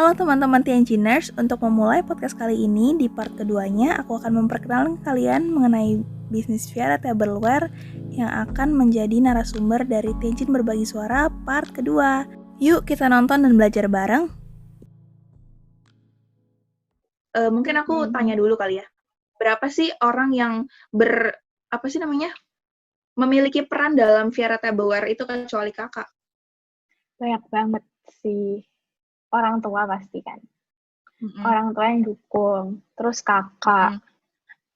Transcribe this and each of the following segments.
Halo teman-teman Engineers, untuk memulai podcast kali ini, di part keduanya aku akan memperkenalkan kalian mengenai bisnis Viara Tableware yang akan menjadi narasumber dari Tianjin Berbagi Suara part kedua. Yuk kita nonton dan belajar bareng. Mungkin aku tanya dulu kali ya, berapa sih orang yang memiliki peran dalam Viara Tableware itu kecuali kakak? Banyak banget sih, orang tua pasti kan. Orang tua yang dukung, terus kakak,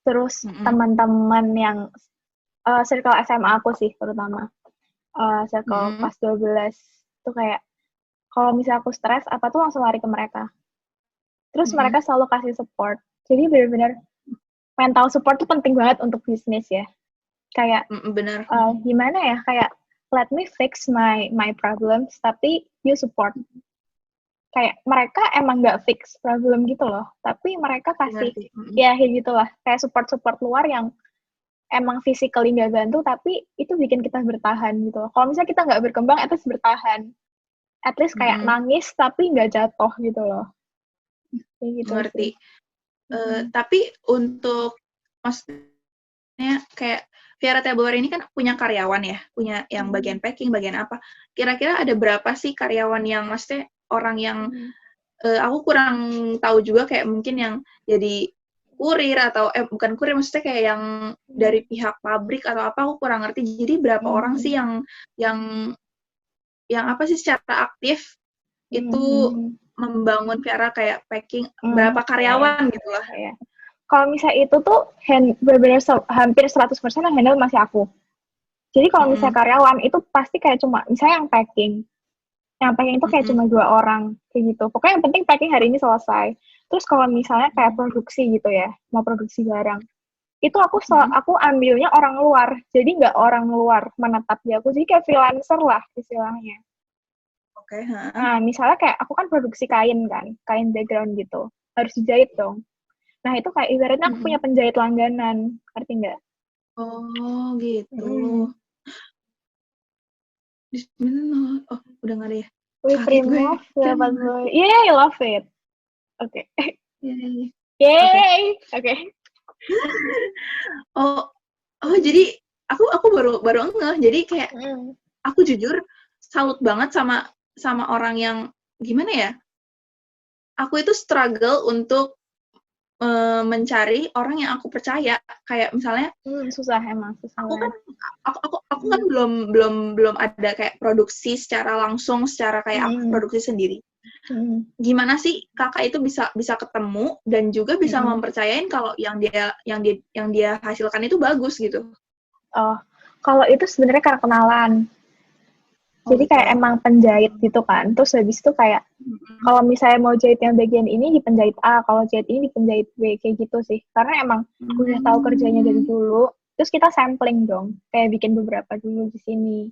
terus teman-teman yang circle SMA aku sih terutama. Circle pas 12 tuh kayak, kalau misalnya aku stres, apa tuh langsung lari ke mereka. Terus mereka selalu kasih support. Jadi benar-benar mental support tuh penting banget untuk bisnis ya. Kayak, benar. Gimana ya, kayak let me fix my problems, tapi you support. Kayak mereka emang nggak fix problem gitu loh, tapi mereka kasih ya kayak gitulah, kayak support luar yang emang physically nggak bantu, tapi itu bikin kita bertahan gitu. Kalau misalnya kita nggak berkembang, at least bertahan, at least kayak nangis tapi nggak jatuh gitu loh. Kayak gitu. Ngerti. Tapi untuk maksudnya kayak Viara Tableware ini kan punya karyawan ya, punya yang bagian packing, bagian apa. Kira-kira ada berapa sih karyawan yang maksudnya orang yang aku kurang tahu juga, kayak mungkin yang jadi kurir atau bukan kurir, maksudnya kayak yang dari pihak pabrik atau apa, aku kurang ngerti. Jadi berapa orang sih yang apa sih secara aktif itu membangun Viara kayak packing, berapa karyawan gitu lah. Kalau misalnya itu tuh benar-benar hampir 100% yang handle masih aku. Jadi kalau misalnya karyawan itu pasti kayak cuma misalnya yang packing itu kayak cuma 2 orang kayak gitu. Pokoknya yang penting packing hari ini selesai. Terus kalau misalnya kayak produksi gitu ya, mau produksi barang, itu aku ambilnya orang luar. Jadi nggak orang luar menetap di aku, jadi kayak freelancer lah istilahnya. Oke. Nah, misalnya kayak aku kan produksi kain kan, kain background gitu, harus dijahit dong. Nah, itu kayak ibaratnya aku punya penjahit langganan, ngerti nggak? Oh, gitu. Bismillah. Oh, udah nggak ada ya? With remove dapat gue. Yeah, I love it. Oke. Yay. Oke. Oh, jadi aku baru ngeh. Jadi kayak aku jujur salut banget sama orang yang gimana ya? Aku itu struggle untuk mencari orang yang aku percaya, kayak misalnya susah emang susah. Aku kan belum ada kayak produksi secara langsung, secara kayak aku produksi sendiri. Gimana sih kakak itu bisa ketemu dan juga bisa mempercayain kalau yang dia hasilkan itu bagus gitu? Oh, kalau itu sebenarnya karena kenalan. Jadi kayak emang penjahit gitu kan. Terus habis itu kayak kalau misalnya mau jahit yang bagian ini di penjahit A, kalau jahit ini di penjahit B, kayak gitu sih. Karena emang udah tahu kerjanya dari dulu. Terus kita sampling dong, kayak bikin beberapa dulu di sini.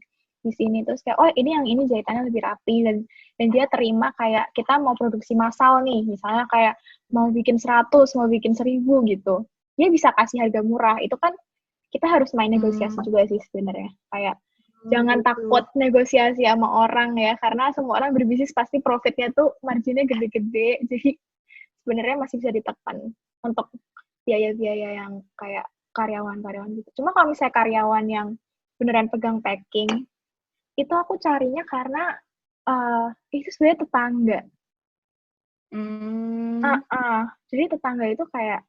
Terus kayak, oh ini yang ini jahitannya lebih rapi, dan dia terima kayak kita mau produksi massal nih, misalnya kayak mau bikin 100, mau bikin 1000 gitu. Dia bisa kasih harga murah. Itu kan kita harus main negosiasi juga sih sebenarnya. Kayak jangan takut negosiasi sama orang ya, karena semua orang berbisnis pasti profitnya tuh marginnya gede-gede, jadi sebenarnya masih bisa ditekan untuk biaya-biaya yang kayak karyawan gitu. Cuma kalau misalnya karyawan yang beneran pegang packing, itu aku carinya karena itu sebenarnya tetangga. Jadi tetangga itu kayak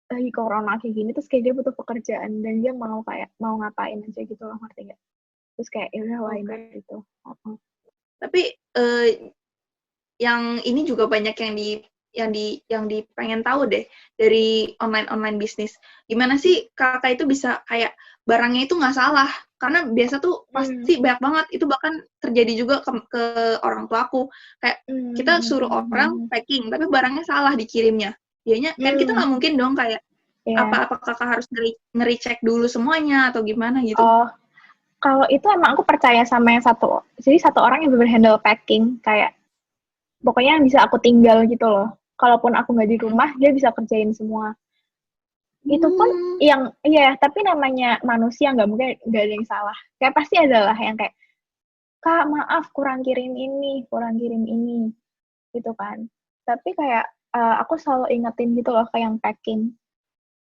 lagi corona kayak gini, terus kayak dia butuh pekerjaan dan dia mau ngapain aja gitu loh, ngerti nggak? Terus kayak ya udah why not gitu. Tapi yang ini juga banyak yang pengen tahu deh dari online bisnis. Gimana sih kakak itu bisa kayak barangnya itu nggak salah? Karena biasa tuh pasti banyak banget, itu bahkan terjadi juga ke orang tua aku. Kayak kita suruh orang packing, tapi barangnya salah dikirimnya. Dianya kan kita nggak mungkin dong kayak apa kakak harus nge-recheck dulu semuanya atau gimana gitu? Oh, kalau itu emang aku percaya sama yang jadi satu orang yang bener handle packing, kayak pokoknya yang bisa aku tinggal gitu loh. Kalaupun aku nggak di rumah, dia bisa kerjain semua. Itu pun tapi namanya manusia, nggak mungkin nggak ada yang salah. Kayak pasti adalah yang kayak Kak, maaf kurang kirim ini, gitu kan. Tapi kayak aku selalu ingetin gitu loh ke yang packing.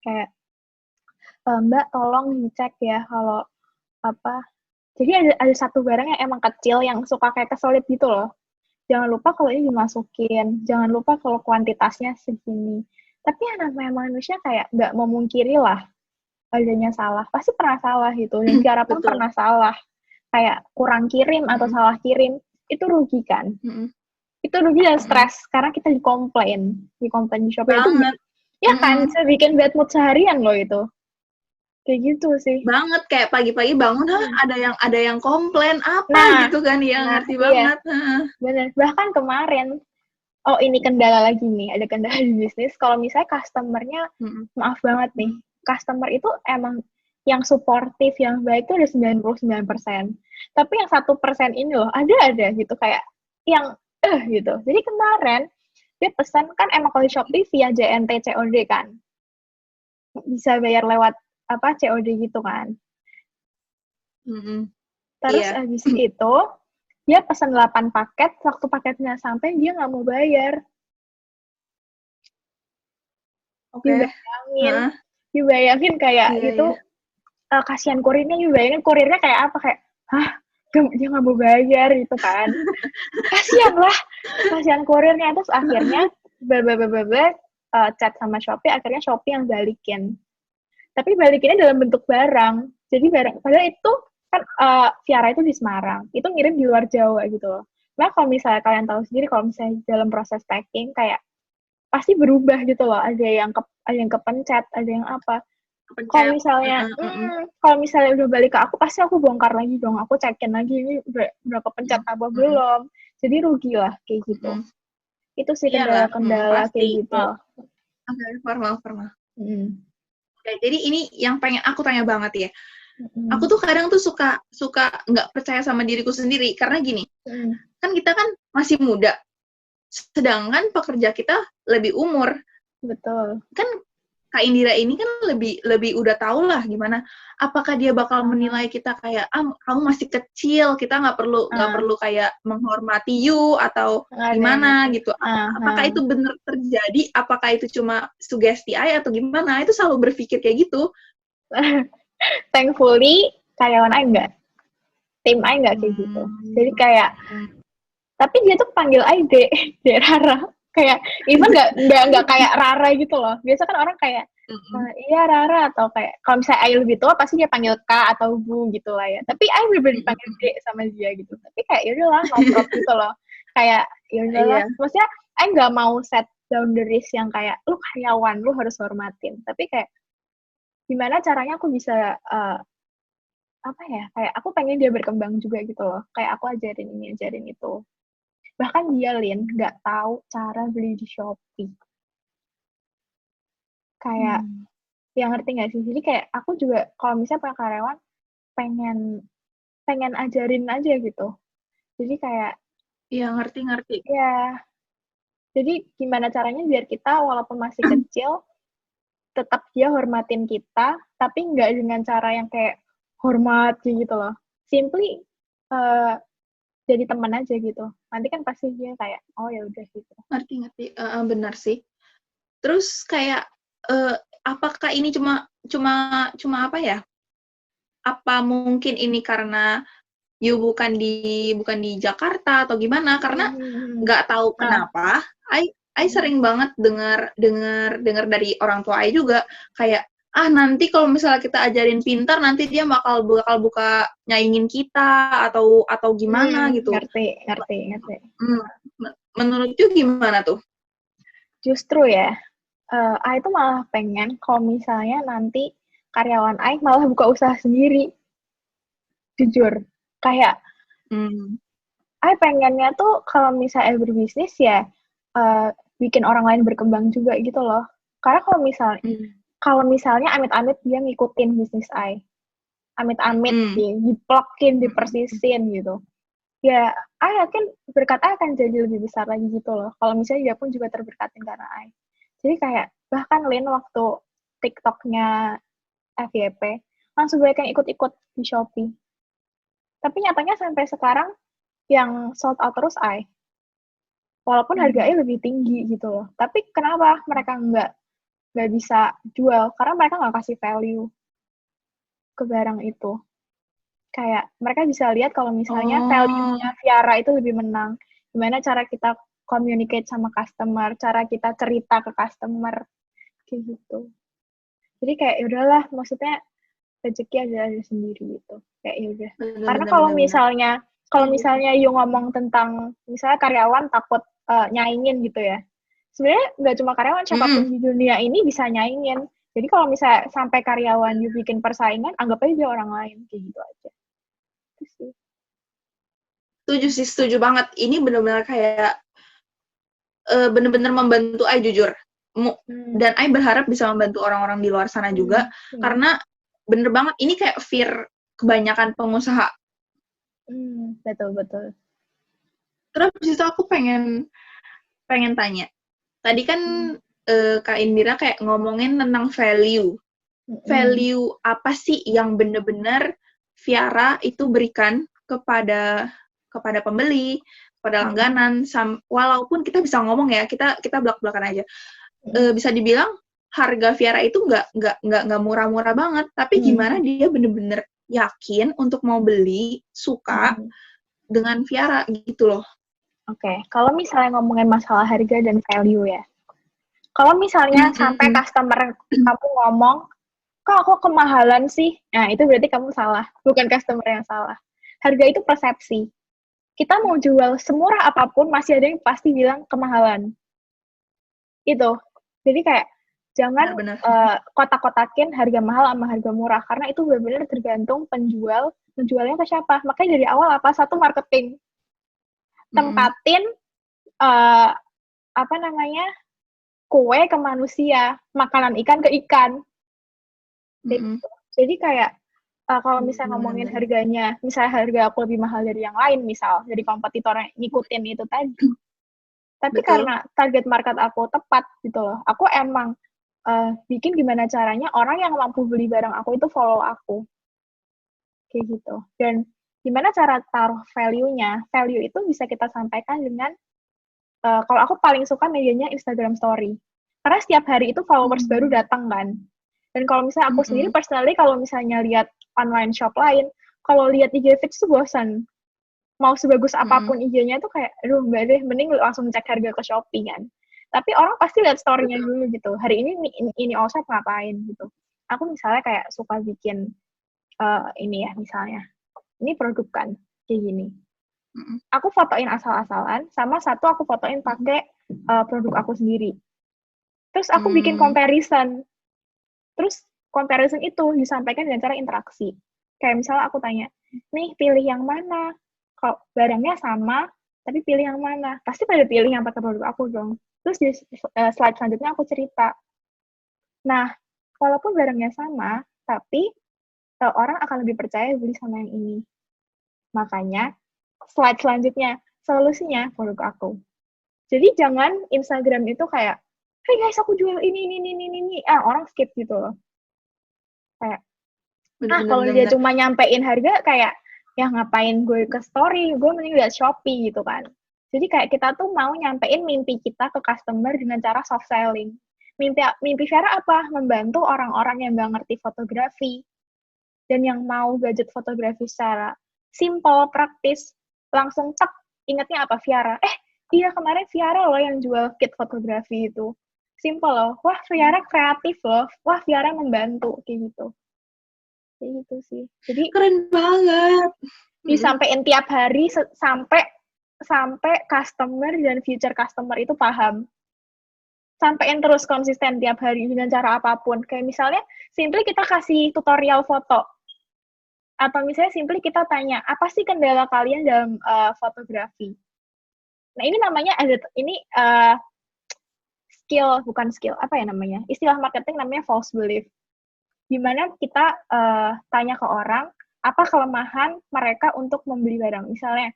Kayak, Mbak tolong dicek ya kalau apa. Jadi ada satu barang yang emang kecil yang suka kayak kesolid gitu loh. Jangan lupa kalau ini dimasukin, jangan lupa kalau kuantitasnya segini. Tapi yang namanya manusia kayak nggak memungkiri lah adanya salah. Pasti pernah salah gitu. Dan Tiara pun Betul. pernah salah. Kayak kurang kirim atau salah kirim. Itu rugi kan? Itu rugi dan stres. Karena kita dikomplain di Shopee itu. Banget. Ya kan, bisa bikin bad mood seharian loh itu. Kayak gitu sih. Banget, kayak pagi-pagi bangun, ada yang komplain apa Nah, gitu kan, ya ngerti iya. banget. Bener. Bahkan kemarin, ini kendala lagi nih, ada kendala di bisnis. Kalau misalnya customer-nya, maaf banget nih, customer itu emang yang suportif, yang baik itu ada 99%. Tapi yang 1% ini loh, ada gitu, kayak yang, gitu. Jadi kemarin, dia pesan, kan emang kalau di Shopee via JNT COD kan. Bisa bayar lewat, COD gitu kan. Terus Iya. abis itu, dia pesan 8 paket, waktu paketnya sampai, dia nggak mau bayar. Oke. Dibayangin kayak Iya, itu, iya. kasihan kurirnya, dibayangin kurirnya kayak apa, kayak, dia nggak mau bayar gitu kan. Kasihan kurirnya. Terus akhirnya, chat sama Shopee, akhirnya Shopee yang balikin. Tapi balikinnya dalam bentuk barang. Jadi padahal itu kan Viara itu di Semarang, itu ngirim di luar Jawa gitu loh. Nah kalau misalnya kalian tahu sendiri, kalau misalnya dalam proses packing kayak pasti berubah gitu loh. Ada yang kepencet, ada yang apa. Kalau misalnya udah balik ke aku, pasti aku bongkar lagi dong. Aku cekin lagi ini udah kepencet apa belum. Jadi rugi lah kayak gitu. Itu sih kendala-kendala kayak gitu. Oke, formal. Oke, jadi ini yang pengen aku tanya banget ya. Aku tuh kadang tuh suka nggak percaya sama diriku sendiri karena gini, kan kita kan masih muda, sedangkan pekerja kita lebih umur. Betul. Kan Kak Indira ini kan lebih udah tahu lah gimana. Apakah dia bakal menilai kita kayak kamu masih kecil, kita nggak perlu kayak menghormati you atau gimana gitu. Apakah itu benar terjadi? Apakah itu cuma sugesti atau gimana? Itu selalu berpikir kayak gitu. Thankfully karyawan Aing enggak, tim Aing enggak kayak gitu. Jadi kayak, tapi dia tuh panggil Aing Dek Rara. Kayak even nggak kayak Rara gitu loh. Biasa kan orang kayak iya Rara, atau kayak kalau misalnya Aing lebih tua pasti dia panggil Kak atau Bu gitu lah ya. Tapi Aing bener-bener dipanggil Dek sama dia gitu. Tapi kayak yaudahlah, ngobrol gitu loh. Kayak yaudahlah. Maksudnya Aing nggak mau set boundaries yang kayak lu karyawan, lu harus hormatin. Tapi kayak gimana caranya aku bisa kayak aku pengen dia berkembang juga gitu loh. Kayak aku ajarin ini, ajarin itu. Bahkan dia, Lin, nggak tahu cara beli di Shopee. Kayak, yang ngerti nggak sih? Jadi kayak aku juga, kalau misalnya punya karyawan, pengen ajarin aja gitu. Jadi kayak... Iya, ngerti. Ya, jadi gimana caranya biar kita, walaupun masih kecil, tetap dia hormatin kita, tapi nggak dengan cara yang kayak hormat gitu loh. Simply, jadi teman aja gitu. Nanti kan pasti dia kayak, oh ya udah gitu. Ngerti. Benar sih. Terus kayak apakah ini cuma apa ya? Apa mungkin ini karena you bukan di Jakarta atau gimana? Karena nggak tahu kenapa. I sering banget dengar dari orang tua I juga kayak nanti kalau misalnya kita ajarin pintar nanti dia bakal buka nyaingin kita atau gimana gitu. Ngerti. Menurut you gimana tuh? Justru ya, I itu malah pengen kalau misalnya nanti karyawan I malah buka usaha sendiri. Jujur. Kayak, I pengennya tuh kalau misalnya berbisnis ya, bikin orang lain berkembang juga gitu loh. Karena kalau misalnya amit-amit dia ngikutin bisnis I, amit-amit diplokin, dipersisin gitu. Ya, I yakin berkat I akan jadi lebih besar lagi gitu loh. Kalau misalnya dia pun juga terberkatin karena I. Jadi kayak, bahkan Lin waktu TikTok-nya FYP, langsung banyak yang ikut-ikut di Shopee. Tapi nyatanya sampai sekarang, yang sold out terus walaupun harganya lebih tinggi gitu loh. Tapi kenapa mereka nggak bisa jual? Karena mereka nggak kasih value ke barang itu. Kayak mereka bisa lihat kalau misalnya value-nya Viara itu lebih menang. Gimana cara kita communicate sama customer, cara kita cerita ke customer, kayak gitu. Jadi kayak ya udahlah, maksudnya rezeki ada sendiri gitu. Kayak ya udah. Karena kalau misalnya you ngomong tentang misalnya karyawan takut nyaingin gitu ya. Sebenarnya nggak cuma karyawan, siapapun di dunia ini bisa nyaingin. Jadi kalau misalnya sampai karyawan you bikin persaingan, anggap aja dia orang lain, kayak gitu aja. Setuju banget. Ini benar-benar kayak benar-benar membantu Ai jujur. Dan Ai berharap bisa membantu orang-orang di luar sana juga, karena bener banget ini kayak fear kebanyakan pengusaha. Betul. Terus itu aku pengen tanya. Tadi kan Kak Indira kayak ngomongin tentang value. Value apa sih yang bener-bener Viara itu berikan kepada pembeli, kepada langganan, walaupun kita bisa ngomong ya, kita belak-belakan aja. Bisa dibilang harga Viara itu nggak murah-murah banget, tapi gimana dia bener-bener yakin untuk mau beli, suka dengan Viara gitu loh. Oke, kalau misalnya ngomongin masalah harga dan value ya, kalau misalnya sampai customer kamu ngomong, kok aku kemahalan sih? Nah, itu berarti kamu salah, bukan customer yang salah. Harga itu persepsi. Kita mau jual semurah apapun, masih ada yang pasti bilang kemahalan. Itu. Jadi kayak, jangan kotak-kotakin harga mahal sama harga murah, karena itu benar-benar tergantung penjual, menjualnya ke siapa. Makanya dari awal satu marketing. Tempatin, kue ke manusia, makanan ikan ke ikan. Jadi kayak, kalau misalnya ngomongin harganya, misalnya harga aku lebih mahal dari yang lain, misal, dari kompetitor yang ngikutin itu tadi. Tapi karena target market aku tepat gitu loh, aku emang bikin gimana caranya orang yang mampu beli barang aku itu follow aku. Kayak gitu. Dan gimana cara taruh value-nya? Value itu bisa kita sampaikan dengan, kalau aku paling suka medianya Instagram Story. Karena setiap hari itu followers baru datang kan. Dan kalau misalnya aku sendiri personally, kalau misalnya lihat online shop lain, kalau lihat IG feeds tuh bosan. Mau sebagus apapun IG-nya tuh kayak, aduh mbak deh, mending langsung cek harga ke Shopee kan. Tapi orang pasti lihat story-nya dulu gitu. Hari ini Allshop ngapain gitu. Aku misalnya kayak suka bikin ini ya misalnya. Ini produk kan, kayak gini. Aku fotoin asal-asalan, sama satu aku fotoin pakai produk aku sendiri. Terus aku bikin comparison. Terus comparison itu disampaikan dengan cara interaksi. Kayak misalnya aku tanya, nih pilih yang mana? Kalau barangnya sama, tapi pilih yang mana? Pasti pada pilih yang pakai produk aku dong. Terus di slide selanjutnya aku cerita. Nah, walaupun barangnya sama, tapi orang akan lebih percaya beli sama yang ini. Makanya, slide selanjutnya, solusinya produk aku. Jadi jangan Instagram itu kayak, hey guys, aku jual ini. Orang skip gitu loh. Kayak, kalau dia cuma nyampein harga, kayak, ya ngapain gue ke story, gue mending lihat Shopee gitu kan. Jadi kayak kita tuh mau nyampein mimpi kita ke customer dengan cara soft selling. Mimpi Viara apa? Membantu orang-orang yang nggak ngerti fotografi, dan yang mau gadget fotografi secara simple, praktis, langsung tek, ingetnya apa? Viara. Iya kemarin Viara loh yang jual kit fotografi itu. Simple loh. Wah, Viara kreatif loh. Wah, Viara membantu. Kayak gitu. Kayak gitu sih. Jadi keren banget. Disampaikan tiap hari sampai customer dan future customer itu paham. Sampaikan terus konsisten tiap hari dengan cara apapun. Kayak misalnya, simply kita kasih tutorial foto. Atau misalnya simply kita tanya, apa sih kendala kalian dalam fotografi? Nah, ini namanya bukan skill, apa ya namanya? Istilah marketing namanya false belief. Gimana kita tanya ke orang, apa kelemahan mereka untuk membeli barang. Misalnya,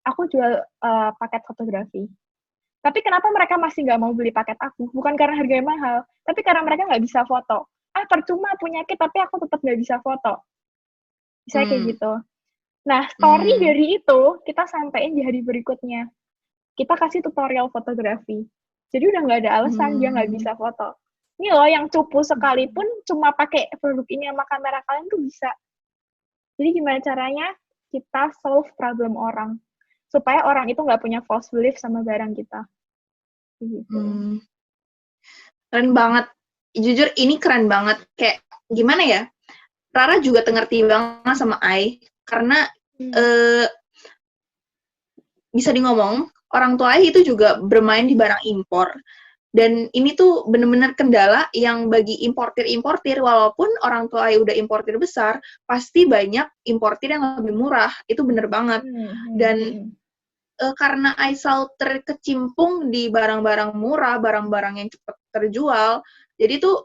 aku jual paket fotografi. Tapi kenapa mereka masih nggak mau beli paket aku? Bukan karena harganya mahal, tapi karena mereka nggak bisa foto. Percuma punya kit, tapi aku tetap nggak bisa foto. Misalnya kayak gitu. Nah, story dari itu kita sampaikan di hari berikutnya. Kita kasih tutorial fotografi. Jadi udah nggak ada alasan dia nggak bisa foto. Ini loh yang cupu sekalipun cuma pakai produk ini sama kamera kalian tuh bisa. Jadi gimana caranya kita solve problem orang. Supaya orang itu nggak punya false belief sama barang kita. Gitu. Keren banget. Jujur ini keren banget. Kayak gimana ya? Rara juga ngerti banget sama Ai. Karena bisa ngomong, orang tua Ai itu juga bermain di barang impor. Dan ini tuh bener-bener kendala yang bagi importir-importir, walaupun orang tua Ai udah importir besar, pasti banyak importir yang lebih murah. Itu bener banget. Dan karena Ai selalu terkecimpung di barang-barang murah, barang-barang yang cepat terjual, jadi tuh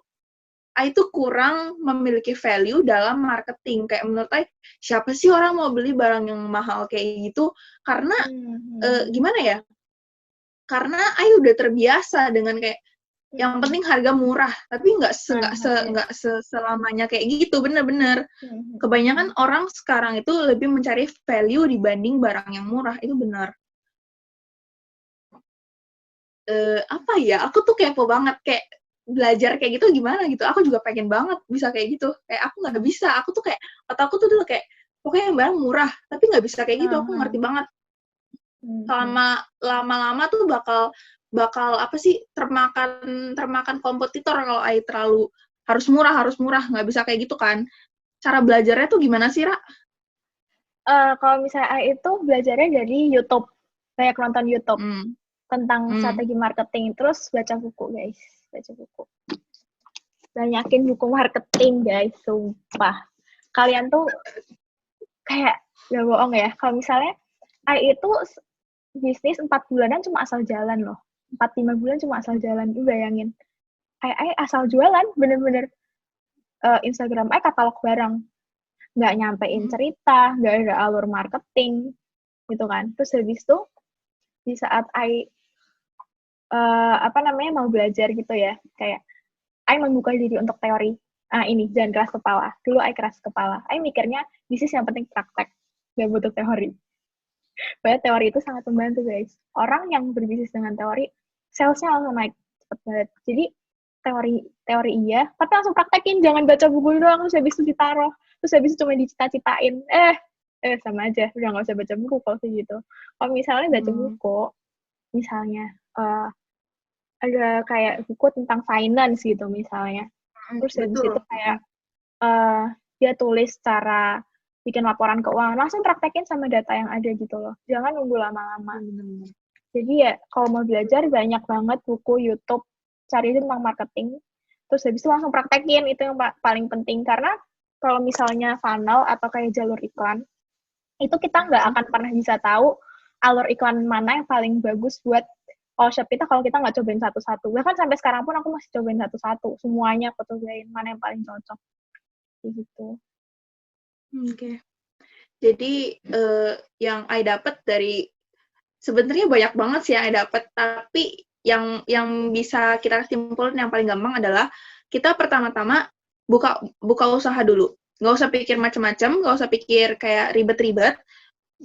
Ai tuh kurang memiliki value dalam marketing. Kayak menurut Ai, siapa sih orang mau beli barang yang mahal kayak gitu? Karena gimana ya? Karena Ai udah terbiasa dengan kayak yang penting harga murah, tapi nggak selamanya kayak gitu, bener-bener. Kebanyakan orang sekarang itu lebih mencari value dibanding barang yang murah, itu benar. Apa ya? Aku tuh kepo banget, kayak belajar kayak gitu gimana gitu. Aku juga pengen banget bisa kayak gitu. Kayak aku nggak bisa. Aku tuh kayak otakku tuh dulu kayak pokoknya yang barang murah, tapi nggak bisa kayak gitu. Aku ngerti banget. Selama lama-lama tuh bakal apa sih termakan kompetitor kalau Ai terlalu harus murah nggak bisa kayak gitu kan. Cara belajarnya tuh gimana sih, Ra? Kalau misalnya Ai itu belajarnya dari YouTube, banyak nonton YouTube tentang strategi marketing, terus baca buku guys, banyakin buku marketing guys, sumpah. Kalian tuh kayak gak bohong ya, kalau misalnya Ai itu bisnis 4 bulanan cuma asal jalan loh, 4-5 bulan cuma asal jalan, lu bayangin. Ai asal jualan, bener-bener Instagram Ai katalog barang, nggak nyampein cerita, nggak ada alur marketing, gitu kan. Terus habis itu, di saat Ai mau belajar gitu ya, kayak Ai membuka diri untuk teori. Ini, jangan keras kepala. Dulu Ai keras kepala. Ai mikirnya, bisnis yang penting praktek, nggak butuh teori. Padahal teori itu sangat membantu, guys. Orang yang berbisnis dengan teori, sales-nya langsung naik cepet banget. Jadi, teori iya, tapi langsung praktekin. Jangan baca buku doang, terus habis itu ditaruh. Terus habis itu cuma dicita-citain. Sama aja. Udah nggak usah baca buku kalau kayak gitu. Kalau misalnya baca buku, misalnya, ada kayak buku tentang finance gitu misalnya. Terus habis itu kayak dia tulis cara bikin laporan keuangan, langsung praktekin sama data yang ada gitu loh. Jangan nunggu lama-lama. Jadi ya kalau mau belajar banyak banget buku YouTube, cari tentang marketing. Terus habis itu langsung praktekin, itu yang paling penting. Karena kalau misalnya funnel atau kayak jalur iklan, itu kita nggak akan pernah bisa tahu alur iklan mana yang paling bagus buat shop kita kalau kita nggak cobain satu-satu. Bahkan sampai sekarang pun aku masih cobain satu-satu. Semuanya aku cobain, mana yang paling cocok. Gitu. Oke. Jadi yang Ai dapat dari sebenarnya banyak banget sih yang Ai dapat, tapi yang bisa kita simpulin yang paling gampang adalah kita pertama-tama buka usaha dulu. Nggak usah pikir macam-macam, nggak usah pikir kayak ribet-ribet.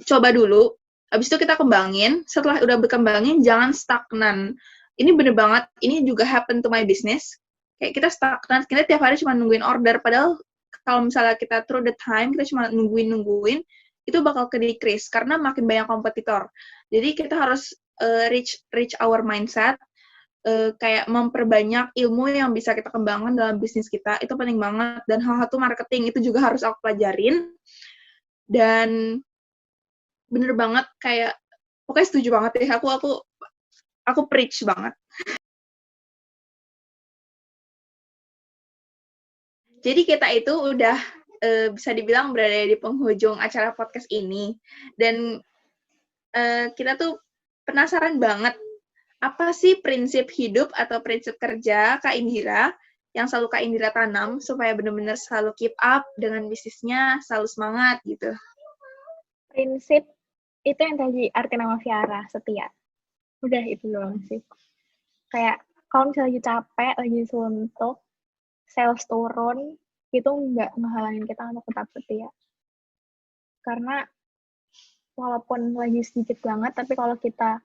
Coba dulu. Habis itu kita kembangin. Setelah udah berkembangin, jangan stagnan. Ini bener banget. Ini juga happen to my business. Kayak kita stagnan. Kita tiap hari cuma nungguin order. Padahal kalau misalnya kita through the time, kita cuma nungguin, itu bakal ke decrease. Karena makin banyak kompetitor. Jadi kita harus reach our mindset. Kayak memperbanyak ilmu yang bisa kita kembangkan dalam bisnis kita. Itu penting banget. Dan hal satu marketing itu juga harus aku pelajarin. Dan bener banget kayak pokoknya setuju banget deh aku preach banget. Jadi kita itu udah bisa dibilang berada di penghujung acara podcast ini dan kita tuh penasaran banget apa sih prinsip hidup atau prinsip kerja Kak Indira yang selalu Kak Indira tanam supaya benar-benar selalu keep up dengan bisnisnya, selalu semangat gitu. Prinsip itu yang tadi arti nama Viara, setia. Udah itu doang sih. Kayak kalau misalnya lagi capek, lagi suntuk, sales turun, itu nggak ngehalangin kita untuk tetap setia. Karena walaupun lagi sedikit banget, tapi kalau kita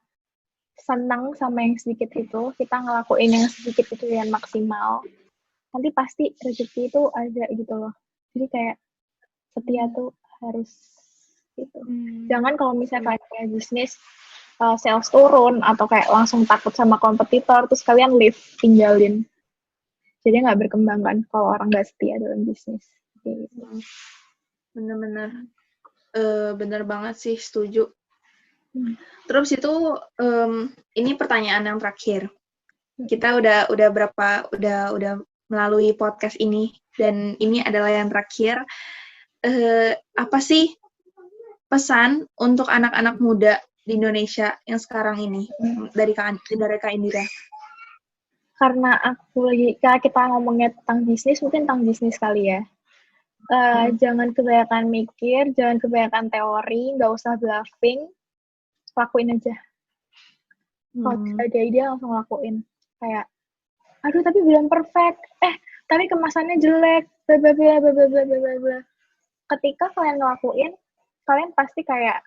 senang sama yang sedikit itu, kita ngelakuin yang sedikit itu yang maksimal, nanti pasti rezeki itu ada gitu loh. Jadi kayak setia tuh harus gitu. Jangan kalau misalnya kalian punya bisnis, sales turun atau kayak langsung takut sama kompetitor, terus kalian leave, tinggalin. Jadi nggak berkembang kan kalau orang nggak setia dalam bisnis. Gitu. Bener-bener. Bener banget sih, setuju. Terus itu ini pertanyaan yang terakhir. Kita udah melalui podcast ini dan ini adalah yang terakhir. Apa sih pesan untuk anak-anak muda di Indonesia yang sekarang ini dari Kak Indira? Karena kita ngomongnya tentang bisnis, mungkin tentang bisnis kali ya. Jangan kebanyakan mikir, jangan kebanyakan teori, nggak usah bluffing, lakuin aja. Kalau ada ide langsung lakuin. Kayak, aduh tapi belum perfect, tapi kemasannya jelek, bla bla bla bla bla bla bla bla. Ketika kalian ngelakuin, kalian pasti kayak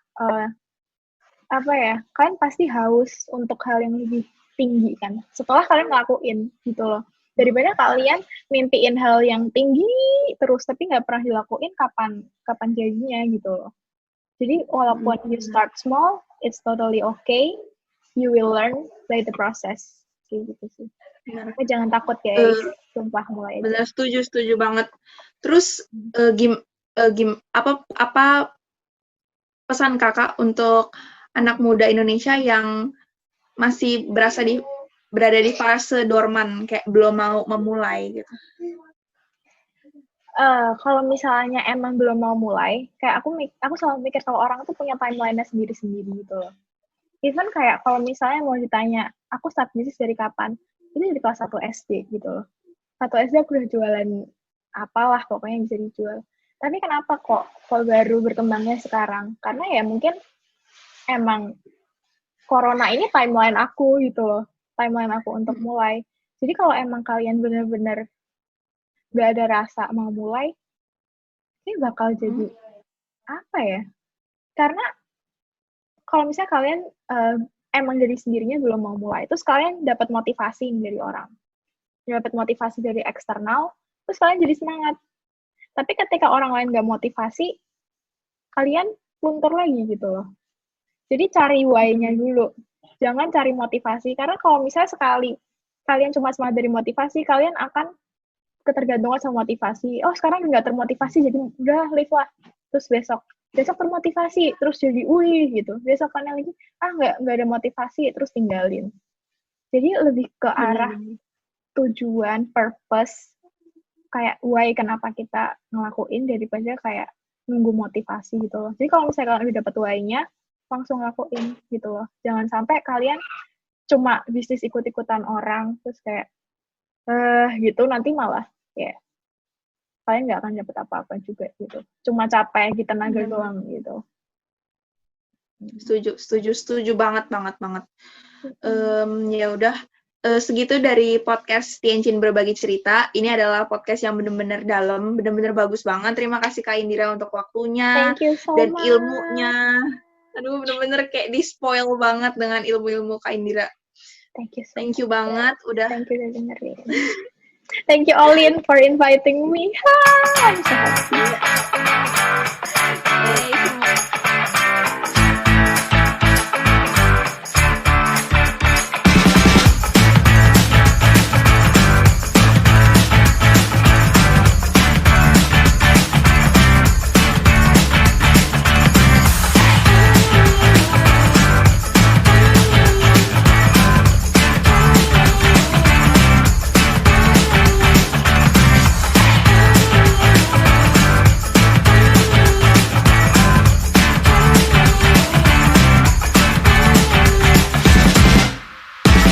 kalian pasti haus untuk hal yang lebih tinggi kan. Setelah kalian ngelakuin gitu loh. Daripada kalian mimpiin hal yang tinggi terus tapi nggak pernah dilakuin, kapan jadinya gitu loh. Jadi walaupun you start small, it's totally okay. You will learn by the process. Kayak gitu sih. Jangan takut guys, sumpah mulai aja. Benar, setuju banget. Terus apa pesan kakak untuk anak muda Indonesia yang masih berada di fase dorman, kayak belum mau memulai gitu? Kalau misalnya emang belum mau mulai, kayak aku selalu mikir kalau orang tuh punya timeline-nya sendiri-sendiri gitu loh. Even kayak kalau misalnya mau ditanya, aku start bisnis dari kapan? Itu dari kelas 1 SD gitu loh. 1 SD aku udah jualan apalah pokoknya yang bisa dijual. Tapi kenapa kok baru berkembangnya sekarang? Karena ya mungkin emang corona ini timeline aku gitu loh. Timeline aku untuk mulai. Jadi kalau emang kalian benar-benar gak ada rasa mau mulai, ini bakal jadi apa ya? Karena kalau misalnya kalian emang dari sendirinya belum mau mulai, terus kalian dapat motivasi dari orang, dapat motivasi dari eksternal, terus kalian jadi semangat. Tapi ketika orang lain gak motivasi, kalian luntur lagi gitu loh. Jadi cari why-nya dulu. Jangan cari motivasi. Karena kalau misalnya sekali kalian cuma semangat dari motivasi, kalian akan ketergantungan sama motivasi. Oh, sekarang nggak termotivasi, jadi udah leave lah. Terus besok termotivasi, terus jadi wih gitu. Besok kan lagi, nggak ada motivasi, terus tinggalin. Jadi lebih ke arah tujuan, purpose, kayak why kenapa kita ngelakuin daripada kayak nunggu motivasi gitu loh. Jadi kalau misalnya kalian udah dapet why-nya, langsung lakuin gitu loh. Jangan sampai kalian cuma bisnis ikut-ikutan orang, terus kayak gitu, nanti malah ya kalian nggak akan dapet apa-apa juga gitu. Cuma capek di tenaga doang gitu. Setuju banget. Ya udah, segitu dari podcast Tianjin Berbagi Cerita. Ini adalah podcast yang benar-benar dalam, benar-benar bagus banget. Terima kasih Kak Indira untuk waktunya dan ilmunya. Aduh, benar-benar kayak di-spoil banget dengan ilmu-ilmu Kak Indira. Thank you banget udah. Thank you udah dengerin. Thank you Olin for inviting me. I'm so happy.